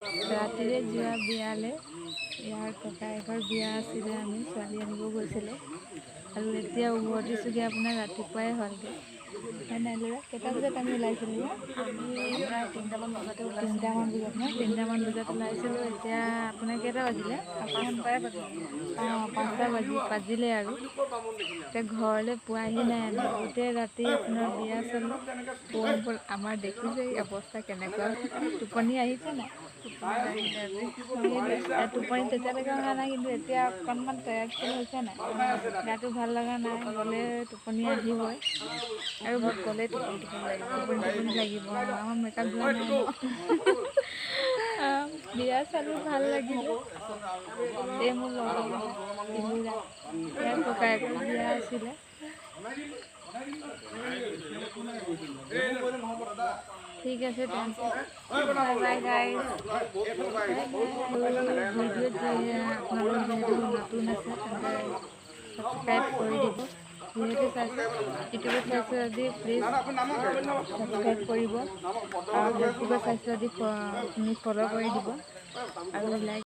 ৰাতিৰে যোৱা বিয়ালে ইয়াৰ ককায়েকৰ বিয়া আছিলে, আমি ছোৱালী আনিব গৈছিলোঁ আৰু এতিয়া উভতিছোঁগৈ আপোনাৰ ৰাতিপুৱাই হ'লগৈ হয় নাই ল'ৰা? কেইটা বজাত আমি ওলাইছিলোঁ? আমি প্ৰায় 3টামান বজাতে ওলাইছোঁ। 3টামান বজাত ন? 3টামান বজাত ওলাইছিলোঁ। এতিয়া আপোনাৰ কেইটা বাজিলে? 5টাই বাজিলে। অঁ 5টা বাজিলে আৰু এতিয়া ঘৰলৈ পোৱাহি নাই আমি। গোটেই ৰাতি আপোনাৰ বিয়া চালোঁ। আমাৰ দেখিছেই অৱস্থা কেনেকুৱা। টোপনি আহিছে নাই? টোপনি তেতিয়ালৈকে অহা নাই, কিন্তু এতিয়া অকণমান টায়াৰ্ড ফিল হৈছে নাই? গাটো ভাল লগা নাই, গ'লে টোপনি আহিবই আৰু গ'লে টোপনি লাগিব। আমাৰ মেকআপ যোৱা নাই ন? বিয়া চালোঁ, ভাল লাগিলে। এই মোৰ লগৰ ইমুৰা, ইয়াৰ ককায়েকৰ বিয়া আছিলে। ঠিক আছে তেন্তে, বাই বাই গাইজ। ভিডিঅ'ত আপোনালোক যিহেতু নতুন আছে তেন্তে ছাবস্ক্ৰাইব কৰি দিব। যিহেতু চাইছে ইউটিউবত চাইছে যদি প্লিজ ছাবস্ক্ৰাইব কৰিব আৰু ফেচবুকত চাইছে যদি আপুনি ফ'ল' কৰি দিব আৰু লাইক